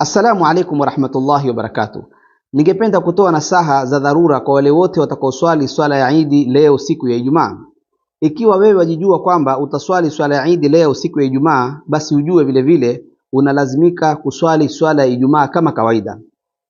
Assalamu alaikum warahmatullahi wabarakatuh. Ningependa kutoa nasaha za dharura kwa wale wote watakaoswali swala ya Eid leo siku ya Ijumaa. Ikiwa wewe wajijua kwamba utaswali swala ya Eid leo siku ya Ijumaa, basi ujue vile vile unalazimika kuswali swala ya Ijumaa kama kawaida.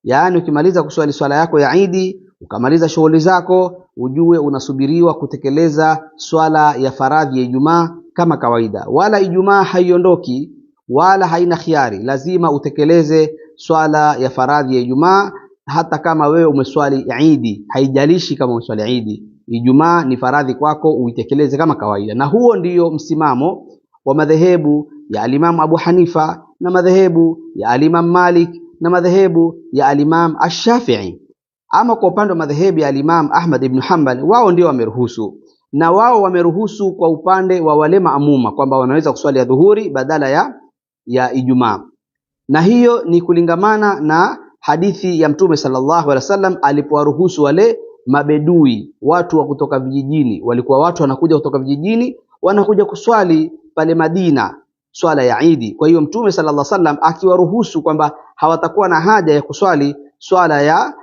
Yaani ukimaliza kuswali swala yako ya Eid, ukamaliza shughuli zako, ujue unasubiriwa kutekeleza swala ya faradhi ya Ijumaa kama kawaida. Wala Ijumaa haiondoki wala haina khiari, lazima utekeleze swala ya faradhi ya Ijumaa hata kama wewe umeswali Eid. Haijalishi kama umeswali Eid, Ijumaa ni faradhi kwako, uitekeleze kama kawaida. Na huo ndiyo msimamo wa madhehebu ya Imam Abu Hanifa na madhehebu ya Imam Malik na madhehebu ya Imam Ash-Shafi'i. Ama kwa upande wa madhehebu ya Imam Ahmad ibn Hanbal, wao ndio wameruhusu, na wao wameruhusu kwa upande wa wale maamuma kwamba wanaweza kuswali ya dhuhuri badala ya Ijumaa. Na hiyo ni kulingamana na hadithi ya Mtume sallallahu alaihi wasallam alipowaruhusu wale mabedui, watu wa kutoka vijijini. Walikuwa watu wanakuja kutoka vijijini, wanakuja kuswali pale Madina swala ya Eid. Kwa hiyo Mtume sallallahu alaihi wasallam akiwaruhusu kwamba hawatakuwa na haja ya kuswali swala ya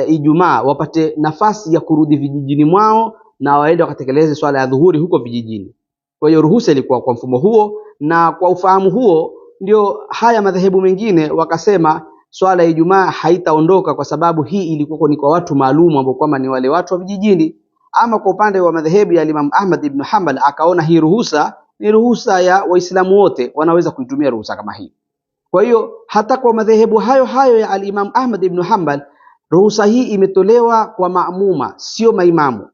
Ijumaa, wapate nafasi ya kurudi vijijini mwao na waende wakatekeleze swala ya dhuhuri huko vijijini. Kwa hiyo ruhusa ilikuwa kwa mfumo huo, na kwa ufahamu huo ndio haya madhehebu mengine wakasema swala ya Ijumaa haitaondoka, kwa sababu hii ilikuwa ni kwa watu maalum ambao kwamba ni wale watu wa vijijini. Ama kwa upande wa madhehebu ya Imam Ahmad ibn Hanbal, akaona hii ruhusa ni ruhusa ya Waislamu wote, wanaweza kuitumia ruhusa kama hii. Kwa hiyo hata kwa madhehebu hayo ya Imam Ahmad ibn Hanbal, ruhusa hii imetolewa kwa maamuma, sio maimamu.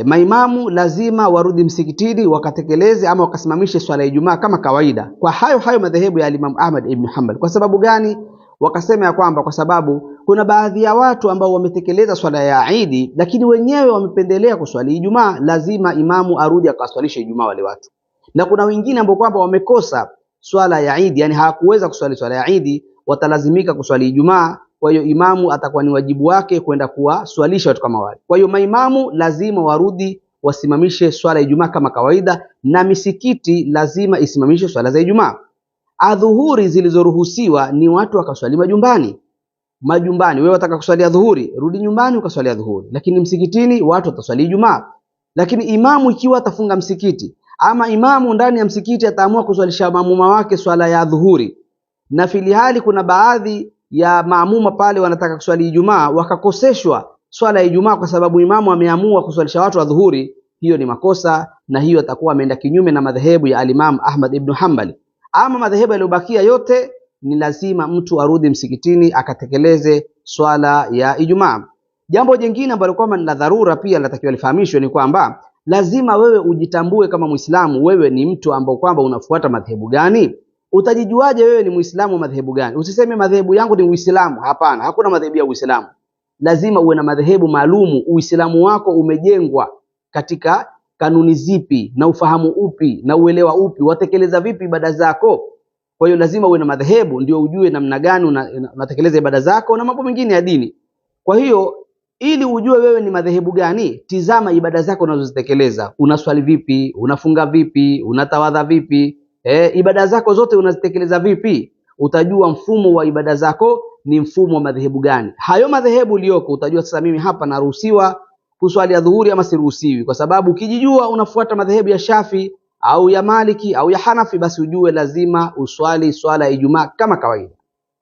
Maimamu lazima warudi msikitini wakatekeleze ama wakasimamishe swala ya Ijumaa kama kawaida. Kwa hayo madhehebu ya Imam Ahmad ibn Hanbal. Kwa sababu gani? Wakasema ya kwamba kwa sababu kuna baadhi ya watu ambao wametekeleza swala ya Eid, lakini wenyewe wamependelea kuswali Ijumaa, lazima imamu arudi akaswalishe Ijumaa wale watu. Na kuna wengine ambao kwamba wamekosa swala ya Eid, yani hawakuweza kuswali swala ya Eid, watalazimika kuswali Ijumaa. Kwa hiyo imamu atakuwa ni wajibu wake kwenda kuwaswalisha watu kama wale. Kwa hiyo maimamu lazima warudi wasimamishe swala ya Ijumaa kama kawaida, na misikiti lazima isimamishe swala za Ijumaa. Adhuhuri zilizoruhusiwa ni watu wakaswali majumbani. Wewe wataka kuswali adhuhuri, rudi nyumbani ukaswali adhuhuri, lakini msikitini watu wataswali Ijumaa. Lakini imamu ikiwa atafunga msikiti, ama imamu ndani ya msikiti ataamua kuswalisha maamuma wake swala ya adhuhuri, na filihali kuna baadhi ya maamuma pale wanataka kuswali Ijumaa wakakoseshwa swala ya Ijumaa kwa sababu imamu ameamua kuswalisha watu adhuhuri, hiyo ni makosa, na hiyo atakuwa ameenda kinyume na madhehebu ya Imam Ahmad ibn Hanbal. Ama madhehebu yaliyobakia yote ni lazima mtu arudi msikitini akatekeleze swala ya Ijumaa. Jambo jingine ambalo kwamba ni la dharura pia linatakiwa lifahamishwe ni kwamba lazima wewe ujitambue kama Muislamu, wewe ni mtu ambao kwamba unafuata madhehebu gani. Utajijuaje wewe ni Muislamu madhehebu gani? Usiseme madhehebu yangu ni Uislamu. Hapana, hakuna madhehebu ya Uislamu. Lazima uwe na madhehebu maalumu. Uislamu wako umejengwa katika kanuni zipi na ufahamu upi na uelewa upi, watekeleza vipi ibada zako. Kwa hiyo lazima uwe na madhehebu ndio ujue namna gani unatekeleza ibada zako na mambo mengine ya dini. Kwa hiyo ili ujue wewe ni madhehebu gani, tizama ibada zako unazozitekeleza. Unaswali vipi? Unafunga vipi? Unatawadha vipi? Ibada zako zote unazitekeleza vipi? Utajua mfumo wa ibada zako ni mfumo wa madhehebu gani. Hayo madhehebu uliyoko utajua sasa mimi hapa naruhusiwa kuswali ya dhuhuri ama siruhusiwi. Kwa sababu ukijijua unafuata madhehebu ya Shafi au ya Maliki au ya Hanafi, basi ujue lazima uswali swala ya Ijumaa kama kawaida.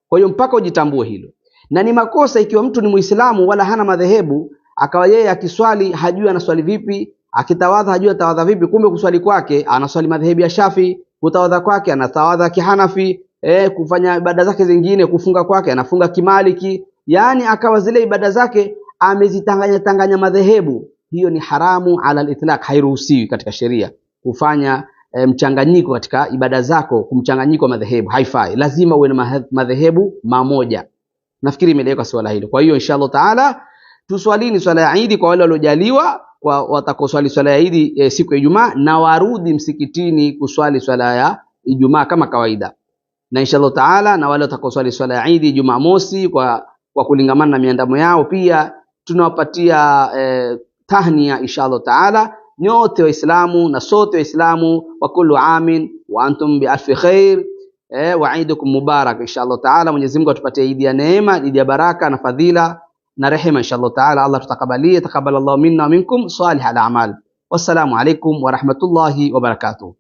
Kwa hiyo mpaka ujitambue hilo. Na ni makosa ikiwa mtu ni Muislamu wala hana madhehebu, akawa yeye akiswali hajui anaswali vipi, akitawadha hajui atawadha vipi, kumbe kuswali kwake anaswali madhehebu ya Shafi, kutawadha kwake anatawadha kihanafi, kufanya ibada zake zingine, kufunga kwake anafunga kimaliki. Yani akawa zile ibada zake amezitanganya madhehebu. Hiyo ni haramu ala al-itlaq, hairuhusiwi katika sheria kufanya mchanganyiko katika ibada zako, kumchanganyiko wa madhehebu haifai. Lazima uwe na madhehebu mamoja. Nafikiri imeeleweka swala hilo. Kwa hiyo inshallah taala tuswalini swala ya Eid kwa wale waliojaliwa, kwa watakoswali swala ya Eid siku ya Ijumaa, na warudi msikitini kuswali swala ya Ijumaa kama kawaida. Na inshallah taala na wale watakoswali swala ya Eid Jumamosi kwa kulingamana na miandamo yao, pia tunawapatia tahnia inshallah taala nyote Waislamu na sote Waislamu, wa kullu amin wa antum bi alfi khair. wa Eidukum mubarak inshallah taala. Mwenyezi Mungu atupatie Eid ya neema, Eid ya baraka na fadhila na rehema inshallah taala. Allah tutakabalie, takabalallahu minna wa minkum salih al a'mal. Wassalamu alaikum wa rahmatullahi wa barakatuh.